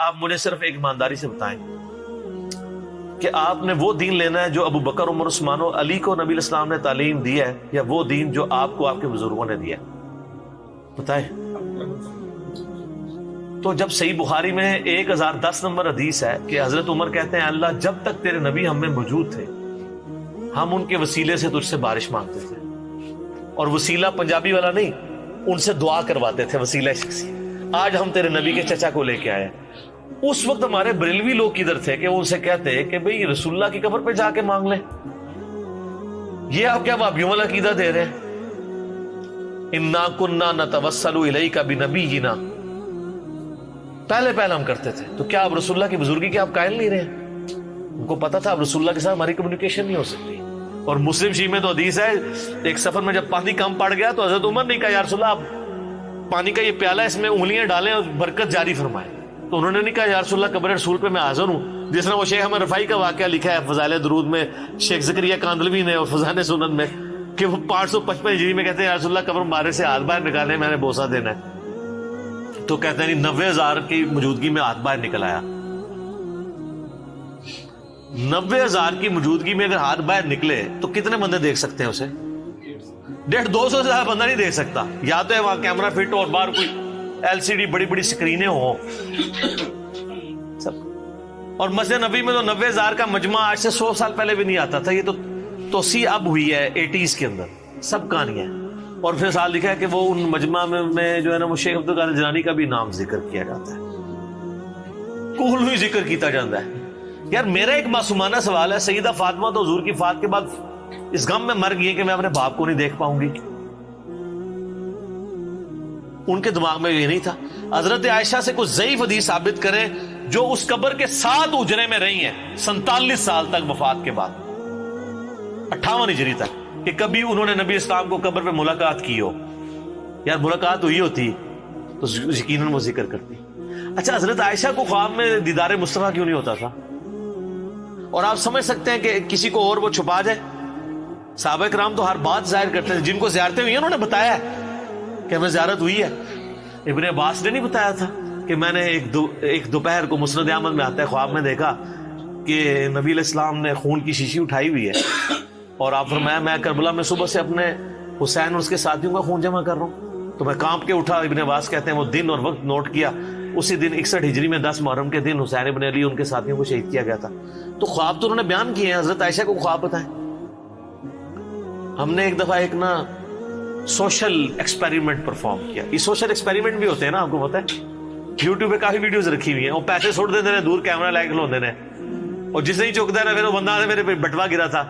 آپ مجھے صرف ایک ایمانداری سے بتائیں کہ آپ نے وہ دین لینا ہے جو ابو بکر عمر عثمان و علی کو نبی الاسلام نے تعلیم دی ہے، یا وہ دین جو آپ کو آپ کے بزرگوں نے دیا؟ بتائیں۔ تو جب صحیح بخاری میں 1010 نمبر حدیث ہے کہ حضرت عمر کہتے ہیں اللہ جب تک تیرے نبی ہم میں موجود تھے ہم ان کے وسیلے سے تجھ سے بارش مانگتے تھے، اور وسیلہ پنجابی والا نہیں، ان سے دعا کرواتے تھے، وسیلہ شخصی۔ آج ہم تیرے نبی کے چچا کو لے کے آئے۔ اس وقت ہمارے بریلوی لوگ کدھر تھے کہ وہ ان سے کہتے کہ بھئی رسول اللہ کی قبر پہ جا کے مانگ لیں؟ یہ آپ کیا وہابیوں والا عقیدہ دے رہے ہیں؟ انا کننا نتوسل الیک بنبینا، پہلے ہم کرتے تھے، تو کیا اب رسول اللہ کی بزرگی کے آپ قائل نہیں رہے؟ ان کو پتا تھا اب رسول اللہ کے ساتھ ہماری کمیونیکیشن نہیں ہو سکتی۔ اور مسلم شریف میں تو حدیث ہے ایک سفر میں جب پانی کم پڑ گیا تو حضرت عمر نے کہا یا رسول اللہ آپ پانی کا یہ پیالہ اس میں انگلیاں ڈالیں اور برکت جاری فرمائیں، تو انہوں نے نہیں کہا یا رسول اللہ قبر رسول پہ میں حاضر ہوں، جس نے وہ شیخ احمد رفاعی کا واقعہ لکھا ہے فضائل درود میں، شیخ زکریا کاندلوی نے اور فضائل سنن میں، کہ وہ 555 ہجری میں کہتے ہیں یا رسول اللہ قبر مارے سے ہاتھ باہر نکالے میں نے بوسہ دینا ہے، تو کہتے ہیں 90,000 کی موجودگی میں ہاتھ باہر نکل آیا۔ 90,000 کی موجودگی میں اگر ہاتھ باہر نکلے تو کتنے بندے دیکھ سکتے ہیں اسے؟ 150-200 سے زیادہ بندہ نہیں دیکھ سکتا، یا تو ہے وہاں کیمرہ فٹ ہو اور باہر کوئی LCD بڑی بڑی سکرینیں ہوں سب۔ اور مسجد نبی میں تو 90,000 کا مجمع آج سے 100 سال پہلے بھی نہیں آتا تھا، یہ تو توسیع اب ہوئی ہے 80s کے اندر، سب کہانیاں۔ اور پھر سال لکھا ہے کہ وہ ان مجمع میں جو ہے نا وہ شیخ عبدالقادر جیلانی کا بھی نام ذکر کیا جاتا ہے، کول ہی ذکر کیتا جاتا ہے۔ یار میرا ایک معصومانہ سوال ہے، سیدہ فاطمہ تو حضور کی وفات کے بعد اس غم میں مر گئی کہ میں اپنے باپ کو نہیں دیکھ پاؤں گی، ان کے دماغ میں یہ نہیں تھا؟ حضرت عائشہ سے کچھ ضعیف حدیث ثابت کریں جو اس قبر کے 7 اجرے میں رہی ہیں 47 سال تک وفات کے بعد، 58 ہجری تک، کہ کبھی انہوں نے نبی اسلام کو قبر پہ ملاقات کی ہو۔ یار ملاقات ہوئی ہوتی تو یقیناً وہ ذکر کرتی۔ اچھا حضرت عائشہ کو خواب میں دیدار مصطفیٰ کیوں نہیں ہوتا تھا؟ اور آپ سمجھ سکتے ہیں کہ کسی کو اور وہ چھپا جائے؟ صحابہ کرام تو ہر بات ظاہر کرتے ہیں، جن کو زیارتیں ہوئی ہیں انہوں نے بتایا ہے کہ ہمیں زیارت ہوئی ہے۔ ابن عباس نے نہیں بتایا تھا کہ میں نے ایک دوپہر کو مسند احمد میں آتا ہے خواب میں دیکھا کہ نبی علیہ السلام نے خون کی شیشی اٹھائی ہوئی ہے، اور آپ فرمایا میں کربلا میں صبح سے اپنے حسین اور اس کے ساتھیوں کا خون جمع کر رہا ہوں، تو میں کانپ کے اٹھا۔ ابن عباس کہتے ہیں وہ دن اور وقت نوٹ کیا، اسی دن 61 ہجری میں 10 محرم کے دن حسین ابن علی ان کے ساتھیوں کو شہید کیا گیا تھا۔ تو خواب تو انہوں نے بیان کیے ہیں، حضرت عائشہ کو خواب بتائیں۔ ہم نے ایک دفعہ ایک نا سوشل ایکسپیریمنٹ پرفارم کیا، یہ سوشل ایکسپیریمنٹ بھی ہوتے ہیں نا، آپ کو پتا ہے یوٹیوب پہ کافی ویڈیوز رکھی ہوئی ہیں، وہ پیسے چھوڑ دیتے ہیں دور کیمرہ لائک کھلوتے ہیں، اور جس نہیں چکتا ہے نا پھر وہ بندہ میرے پہ بٹوا گرا تھا،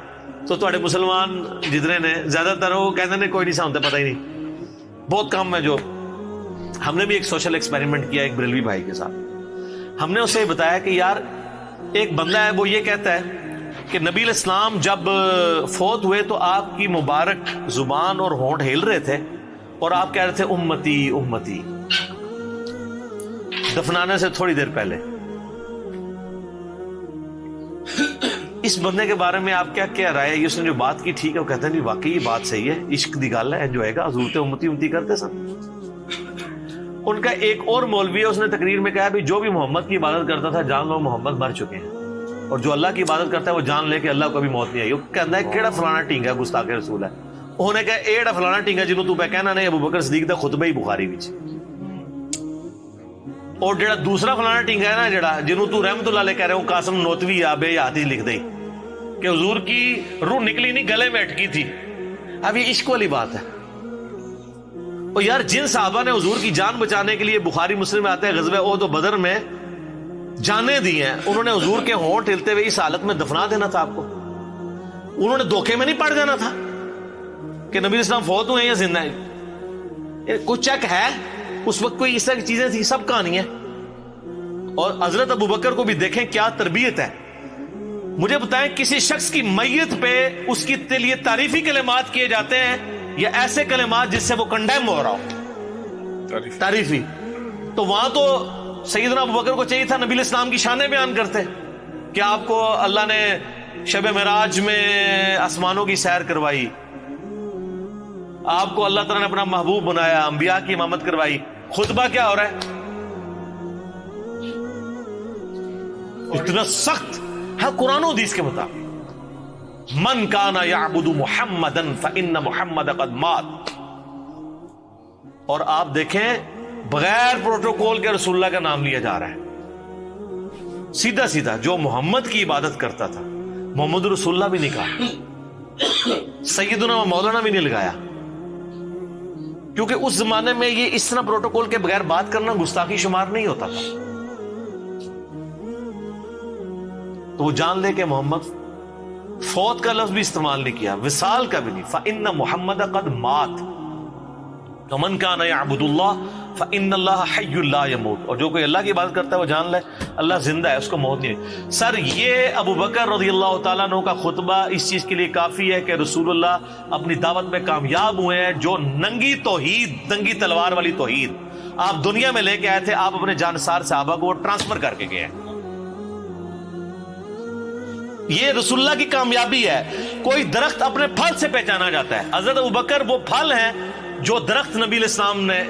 تو تھوڑے مسلمان جتنے نے زیادہ تر وہ کہتے ہیں کوئی نہیں سامتا، پتہ ہی نہیں، بہت کم ہے جو۔ ہم نے بھی ایک سوشل ایکسپیریمنٹ کیا ایک بریلوی بھائی کے ساتھ، ہم نے اسے بتایا کہ یار ایک بندہ ہے وہ یہ کہتا ہے کہ نبی علیہ السلام جب فوت ہوئے تو آپ کی مبارک زبان اور ہونٹ ہل رہے تھے اور آپ کہہ رہے تھے امتی امتی، دفنانے سے تھوڑی دیر پہلے۔ اس بندے کے بارے میں آپ کیا رائے ہے؟ اس نے جو بات کی ٹھیک ہے؟ وہ کہتے ہیں نہیں واقعی یہ بات صحیح ہے، عشق دی گل ہے، جو ہے گا حضور تے امتی امتی کرتے سن۔ ان کا ایک اور مولوی ہے، اس نے تقریر میں کہا بھی جو بھی محمد کی عبادت کرتا تھا جان لو محمد مر چکے ہیں، اور جو اللہ کی عبادت کرتا ہے وہ جان لے کہ اللہ کو بھی موت نہیں آئی۔ وہ کہتا ہے کیڑا فلانا ٹینگا گستاخ رسول ہے، انہوں نے کہا ایڑا فلانا ٹینگا جنوں تو پہ کہنا نہیں ابو بکر صدیق دا خطبہ ہی بخاری وچ، اور جڑا دوسرا فلانا ٹینگا ہے نا جڑا جنوں تو رحمت اللہ علیہ کہہ رہے ہو قاسم نوتوی آ بے یاد ہی لکھ دئی کہ حضور کی روح نکلی نہیں گلے میں اٹکی تھی۔ اب یہ عشق والی بات ہے۔ اور یار جن صحابہ نے حضور کی جان بچانے کے لیے بخاری مسلم میں آتے ہیں غزوہ احد و بدر میں جانیں دی ہیں، انہوں نے حضور کے ہونٹ ہلتے ہوئے اس حالت میں دفنا دینا تھا آپ کو؟ انہوں نے دھوکے میں نہیں پڑ جانا تھا کہ نبی اسلام فوت ہوئے یا زندہ ہیں؟ کچھ چیک ہے اس وقت کوئی اس طرح کی چیزیں تھی؟ سب کہانی ہے۔ اور حضرت ابو بکر کو بھی دیکھیں کیا تربیت ہے۔ مجھے بتائیں کسی شخص کی میت پہ اس کی لیے تعریفی کلمات کیے جاتے ہیں یا ایسے کلمات جس سے وہ کنڈیم ہو رہا ہو؟ تعریفی۔ تو وہاں تو سیدنا ابو بکر کو چاہیے تھا نبی الاسلام کی شانیں بیان کرتے کہ آپ کو اللہ نے شب معراج میں آسمانوں کی سیر کروائی، آپ کو اللہ تعالیٰ نے اپنا محبوب بنایا، انبیاء کی امامت کروائی۔ خطبہ کیا ہو رہا ہے؟ اتنا سخت ہے قرآن و حدیث کے مطابق. من کان یعبد محمدا فإن محمد قد مات. اور آپ دیکھیں بغیر پروٹوکول کے رسول اللہ کا نام لیا جا رہا ہے. سیدھا سیدھا جو محمد کی عبادت کرتا تھا محمد رسول اللہ بھی نہیں کہا, سیدنا و مولانا بھی نہیں لگایا, کیونکہ اس زمانے میں یہ اس طرح پروٹوکول کے بغیر بات کرنا گستاخی شمار نہیں ہوتا تھا. تو وہ جان لے کہ محمد, فوت کا لفظ بھی استعمال نہیں کیا, وصال کا بھی نہیں. فإن محمد قد مات ومن کان یعبد اللہ فإن اللہ حی لا یموت. اور جو کوئی اللہ کی عبادت کرتا ہے وہ جان لے اللہ زندہ ہے, اس کو موت نہیں. سر یہ ابو بکر رضی اللہ تعالیٰ عنہ کا خطبہ اس چیز کے لیے کافی ہے کہ رسول اللہ اپنی دعوت میں کامیاب ہوئے ہیں. جو ننگی توحید, ننگی تلوار والی توحید آپ دنیا میں لے کے آئے تھے, آپ اپنے جانسار صحابہ کو ٹرانسفر کر کے گئے. یہ رسول اللہ کی کامیابی ہے. کوئی درخت اپنے پھل سے پہچانا جاتا ہے. حضرت ابوبکر وہ پھل ہیں جو درخت نبی علیہ السلام نے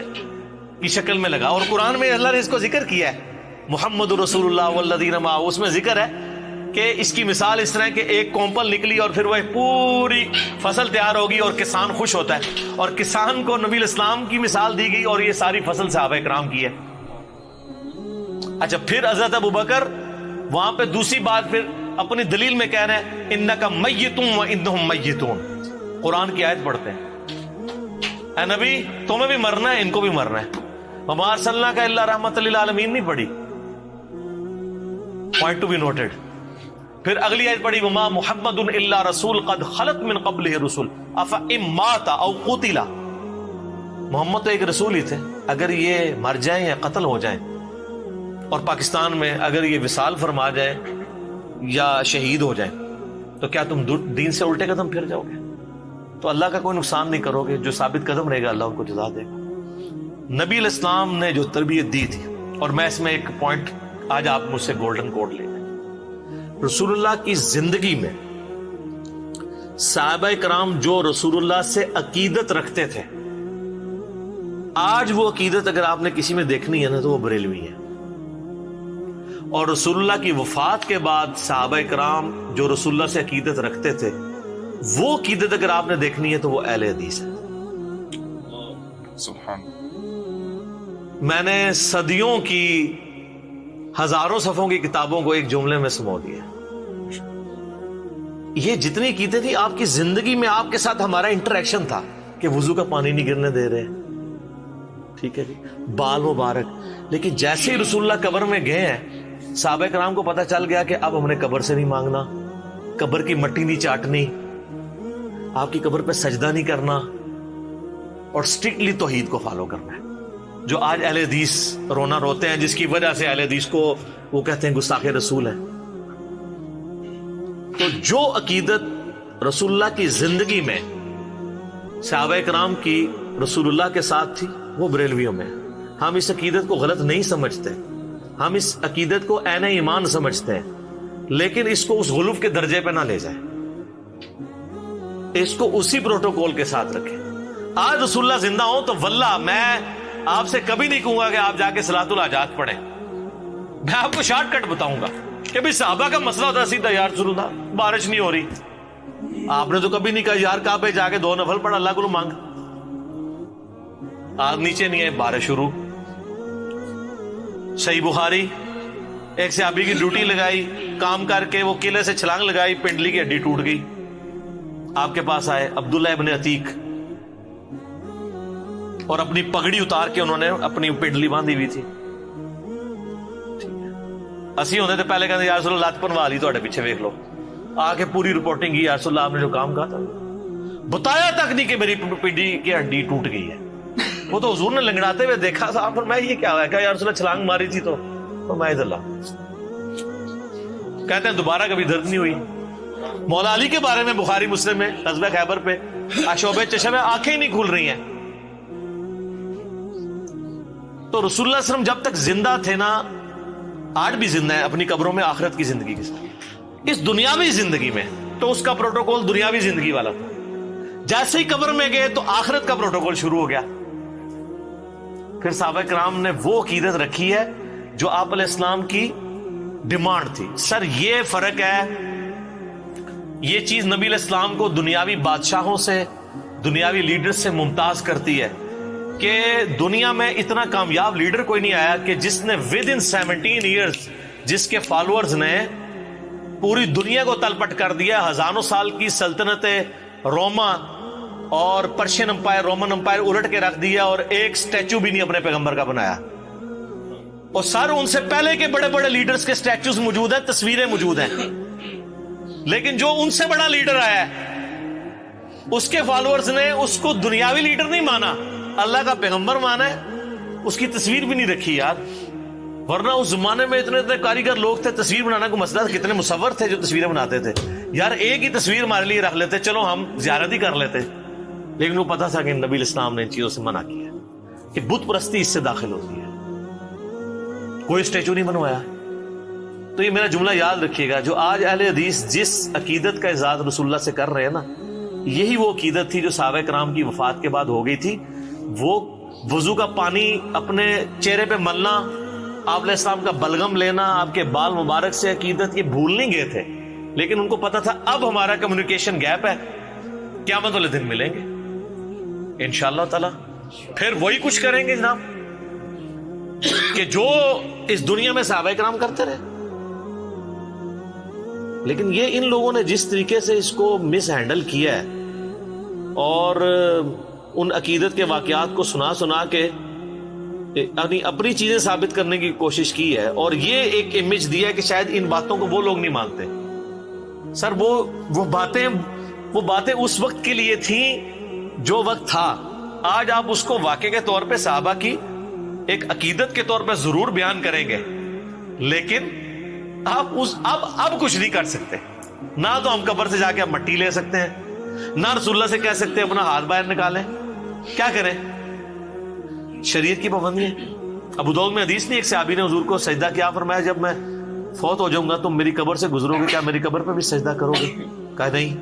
کی شکل میں لگا, اور قرآن میں اللہ نے اس کو ذکر کیا ہے, محمد رسول اللہ والذین معہ. اس میں ذکر ہے کہ اس کی مثال اس طرح کہ ایک کومپل نکلی اور پھر وہ ایک پوری فصل تیار ہوگی اور کسان خوش ہوتا ہے, اور کسان کو نبی علیہ السلام کی مثال دی گئی اور یہ ساری فصل صحابہ کرام کی ہے. اچھا, پھر حضرت ابوبکر وہاں پہ دوسری بات پھر اپنی دلیل میں کہہ رہے ہیں انک میت وانہم میتون. قرآن کی آیت پڑھتے ہیں, اے نبی تمہیں بھی مرنا ہے, ان کو بھی مرنا ہے. وما ارسلناک الا رحمۃ للعالمین نہیں پڑھی, پوائنٹ ٹو بی نوٹڈ. پھر اگلی آیت پڑھی وما محمد الا رسول قد خلت من قبلہ الرسل افان مات او قتل. محمد تو ایک رسول ہی تھے, اگر یہ مر جائیں یا قتل ہو جائیں, اور پاکستان میں اگر یہ وصال فرما جائے یا شہید ہو جائیں, تو کیا تم دین سے الٹے قدم پھر جاؤ گے؟ تو اللہ کا کوئی نقصان نہیں کرو گے. جو ثابت قدم رہے گا اللہ ان کو جزا دے گا. نبی علیہ السلام نے جو تربیت دی تھی, اور میں اس میں ایک پوائنٹ آج آپ مجھ سے گولڈن کوڈ لے لیں, رسول اللہ کی زندگی میں صحابہ کرام جو رسول اللہ سے عقیدت رکھتے تھے, آج وہ عقیدت اگر آپ نے کسی میں دیکھنی ہے نا تو وہ بریلوی ہے. اور رسول اللہ کی وفات کے بعد صحابہ کرام جو رسول اللہ سے عقیدت رکھتے تھے, وہ عقیدت اگر آپ نے دیکھنی ہے تو وہ اہل حدیث ہے. سبحان. میں نے صدیوں کی ہزاروں صفحوں کی کتابوں کو ایک جملے میں سمو دیا. یہ جتنی عقیدت تھی آپ کی زندگی میں, آپ کے ساتھ ہمارا انٹریکشن تھا کہ وضو کا پانی نہیں گرنے دے رہے, ٹھیک ہے جی, بال مبارک. لیکن جیسے ہی رسول اللہ قبر میں گئے ہیں, صحابہ کرام کو پتہ چل گیا کہ اب ہم نے قبر سے نہیں مانگنا, قبر کی مٹی نہیں چاٹنی, آپ کی قبر پہ سجدہ نہیں کرنا, اور اسٹرکٹلی توحید کو فالو کرنا ہے. جو آج اہل حدیث رونا روتے ہیں, جس کی وجہ سے اہل حدیث کو وہ کہتے ہیں گستاخ رسول ہیں. تو جو عقیدت رسول اللہ کی زندگی میں صحابہ کرام کی رسول اللہ کے ساتھ تھی, وہ بریلویوں میں. ہم اس عقیدت کو غلط نہیں سمجھتے, ہم اس عقیدت کو عین ایمان سمجھتے ہیں, لیکن اس کو اس غلوف کے درجے پہ نہ لے جائیں, اس کو اسی پروٹوکول کے ساتھ رکھیں. آج رسول اللہ زندہ ہوں تو واللہ میں آپ سے کبھی نہیں کہوں گا کہ آپ جا کے صلاۃ الحاجات پڑھیں. میں آپ کو شارٹ کٹ بتاؤں گا کہ بھی صحابہ کا مسئلہ ہوتا سیدھا, یا رسول اللہ بارش نہیں ہو رہی, آپ نے تو کبھی نہیں کہا یار کعبے جا کے 2 نفل پڑھ اللہ کو مانگ, آگ نیچے نہیں ہے بارش شروع. صحیح بخاری, ایک صحابی کی ڈیوٹی لگائی, کام کر کے وہ قلعے سے چھلانگ لگائی, پنڈلی کی ہڈی ٹوٹ گئی. آپ کے پاس آئے عبداللہ ابن عتیق, اور اپنی پگڑی اتار کے انہوں نے اپنی پنڈلی باندھی ہوئی تھی. اسی ہوتے تھے پہلے کہتے یا رسول اللہ لات پنوا لی تھوڑے پیچھے دیکھ لو, آ کے پوری رپورٹنگ کی, یا رسول اللہ آپ نے جو کام کہا تھا بتایا تک نہیں کہ میری پنڈلی کی ہڈی ٹوٹ گئی ہے. وہ تو حضور نے لنگڑاتے ہوئے دیکھا تھا, پر میں یہ کیا ہوا کہ یا رسول اللہ چھلانگ ماری تھی تو میں اللہ کہتے ہیں دوبارہ کبھی درد نہیں ہوئی. مولا علی کے بارے میں بخاری مسلم میں غزوہ خیبر پہ شعب چشم آنکھیں ہی نہیں کھل رہی ہیں. تو رسول اللہ علیہ وسلم جب تک زندہ تھے نا, آج بھی زندہ ہے اپنی قبروں میں آخرت کی زندگی کے ساتھ. اس دنیاوی زندگی میں تو اس کا پروٹوکول دنیاوی زندگی والا تھا, جیسے ہی قبر میں گئے تو آخرت کا پروٹوکول شروع ہو گیا. پھر صحابہ کرام نے وہ عقیدت رکھی ہے جو آپ علیہ السلام کی ڈیمانڈ تھی. سر یہ فرق ہے, یہ چیز نبی علیہ السلام کو دنیاوی بادشاہوں سے, دنیاوی لیڈر سے ممتاز کرتی ہے کہ دنیا میں اتنا کامیاب لیڈر کوئی نہیں آیا کہ جس نے ود ان 17 ایئرز, جس کے فالوورز نے پوری دنیا کو تلپٹ کر دیا. ہزاروں سال کی سلطنت روما اور پرشین امپائر, رومن امپائر الٹ کے رکھ دیا, اور ایک سٹیچو بھی نہیں اپنے پیغمبر کا بنایا. اور سر ان سے پہلے کے بڑے بڑے لیڈرز کے سٹیچوز موجود ہیں, تصویریں موجود ہیں, لیکن جو ان سے بڑا لیڈر آیا ہے اس کے فالوورز نے اس کو دنیاوی لیڈر نہیں مانا, اللہ کا پیغمبر مانا ہے. اس کی تصویر بھی نہیں رکھی یار, ورنہ اس زمانے میں اتنے اتنے کاریگر لوگ تھے, تصویر بنانا کو مسئلہ تھا. کتنے مصور تھے جو تصویریں بناتے تھے یار, ایک ہی تصویر ہمارے لیے رکھ لیتے, چلو ہم زیارت ہی کر لیتے. لیکن وہ پتا تھا کہ نبی علیہ السلام نے ان چیزوں سے منع کیا کہ بت پرستی اس سے داخل ہوتی ہے. کوئی اسٹیچو نہیں بنوایا. تو یہ میرا جملہ یاد رکھیے گا, جو آج اہل حدیث جس عقیدت کا اعزاز رسول اللہ سے کر رہے ہیں نا, یہی وہ عقیدت تھی جو صحابہ کرام کی وفات کے بعد ہو گئی تھی. وہ وضو کا پانی اپنے چہرے پہ ملنا, آپ علیہ السلام کا بلغم لینا, آپ کے بال مبارک سے عقیدت, یہ بھول نہیں گئے تھے. لیکن ان کو پتا تھا اب ہمارا کمیونیکیشن گیپ ہے, قیامت والے دن ملیں گے انشاءاللہ تعالی, پھر وہی کچھ کریں گے جناب کہ جو اس دنیا میں صحابہ کرام کرتے رہے. لیکن یہ ان لوگوں نے جس طریقے سے اس کو مس ہینڈل کیا ہے اور ان عقیدت کے واقعات کو سنا سنا کے اپنی چیزیں ثابت کرنے کی کوشش کی ہے, اور یہ ایک امیج دیا ہے کہ شاید ان باتوں کو وہ لوگ نہیں مانتے. سر وہ باتیں اس وقت کے لیے تھیں جو وقت تھا. آج آپ اس کو واقعے کے طور پہ صحابہ کی ایک عقیدت کے طور پہ ضرور بیان کریں گے, لیکن آپ اب کچھ نہیں کر سکتے. نہ تو ہم قبر سے جا کے مٹی لے سکتے ہیں, نہ رسول اللہ سے کہہ سکتے ہیں اپنا ہاتھ باہر نکالیں. کیا کریں, شریعت کی پابندی ہے. ابو داؤد میں حدیث نہیں, ایک صحابی نے حضور کو سجدہ کیا, فرمایا جب میں فوت ہو جاؤں گا تم میری قبر سے گزرو گے, کیا میری قبر پہ بھی سجدہ کرو گے؟ کہا نہیں.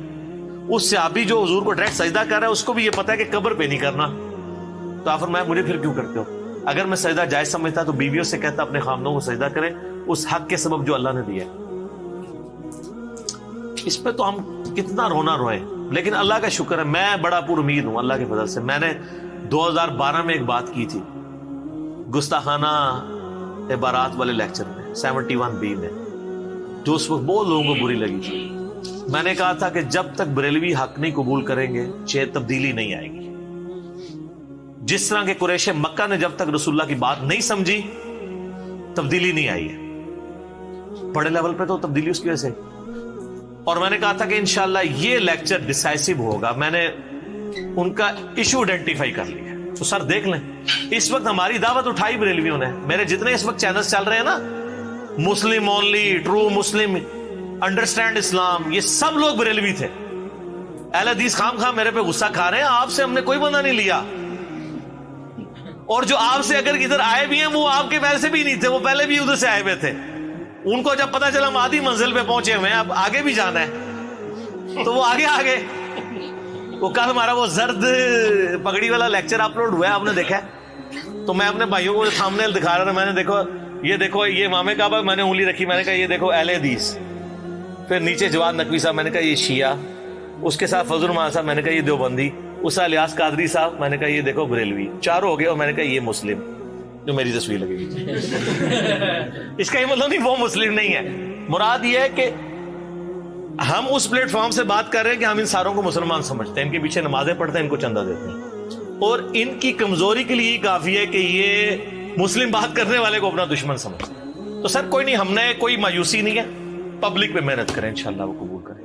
اس صحابی جو حضور کو ڈائریکٹ سجدہ کر رہا ہے اس کو بھی یہ پتا ہے کہ قبر پہ نہیں کرنا, تو آپ فرمایا مجھے پھر کیوں کرتے ہو؟ اگر میں سجدہ جائز سمجھتا تو بیویوں سے کہتا اپنے خامدوں کو سجدہ کریں اس حق کے سبب جو اللہ نے دیا ہے. اس پہ تو ہم کتنا رونا روئیں, لیکن اللہ کا شکر ہے میں بڑا پر امید ہوں اللہ کے فضل سے. میں نے 2012 میں ایک بات کی تھی گستاخانہ عبارات والے لیکچر میں 71B میں, جو اس وقت بہت لوگوں کو بری لگی تھی. میں نے کہا تھا کہ جب تک بریلوی حق نہیں قبول کریں گے تبدیلی نہیں آئے گی. جس طرح کے قریش مکہ نے جب تک رسول اللہ کی بات نہیں سمجھی تبدیلی نہیں آئی ہے. بڑے لیول پہ تو تبدیلی اس کی وجہ سے. اور میں نے کہا تھا کہ انشاءاللہ یہ لیکچر ڈیسائسو ہوگا. میں نے ان کا ایشو آئیڈینٹیفائی کر لیا. تو سر دیکھ لیں, اس وقت ہماری دعوت اٹھائی بریلویوں نے. میرے جتنے اس وقت چینلز چل رہے ہیں نا, Muslim only, true Muslim, understand Islam, یہ سب لوگ بریلوی تھے. اہل حدیث خام خام میرے پہ غصہ کھا رہے ہیں, آپ سے ہم نے کوئی بندہ نہیں لیا. اور جو آپ سے اگر ادھر آئے بھی ہیں وہ آپ کے پہلے سے بھی نہیں تھے, وہ پہلے بھی ادھر سے آئے ہوئے تھے. ان کو جب پتا چلا ہم آدھی منزل پہ پہنچے ہوئے ہیں, اب آگے بھی جانا ہے, تو وہ آگے. وہ کل ہمارا وہ زرد پگڑی والا لیکچر اپلوڈ ہوا ہے, آپ نے دیکھا ہے؟ تو میں اپنے بھائیوں کو سامنے دکھا رہا تھا, میں نے دیکھو یہ امام کعبہ, میں نے انگلی رکھی, میں نے کہا یہ دیکھو اہل حدیث. پھر نیچے جواد نقوی صاحب, میں نے کہا یہ شیعہ. اس کے ساتھ فضل الرحمان صاحب, میں نے کہا یہ دیوبندی. اس الیاس قادری صاحب, میں نے کہا یہ دیکھو بریلوی. چاروں ہو گئے, اور میں نے کہا یہ مسلم جو میری تصویر لگے گی. اس کا یہ مطلب نہیں وہ مسلم نہیں ہے. مراد یہ ہے کہ ہم اس پلیٹ فارم سے بات کر رہے ہیں کہ ہم ان ساروں کو مسلمان سمجھتے ہیں, ان کے پیچھے نمازیں پڑھتے ہیں, ان کو چندہ دیتے ہیں, اور ان کی کمزوری کے لیے کافی ہے کہ یہ مسلم بات کرنے والے کو اپنا دشمن سمجھتے ہیں. تو سر کوئی نہیں, ہم نے کوئی مایوسی نہیں ہے, پبلک پہ محنت کریں, انشاءاللہ وہ قبول کریں.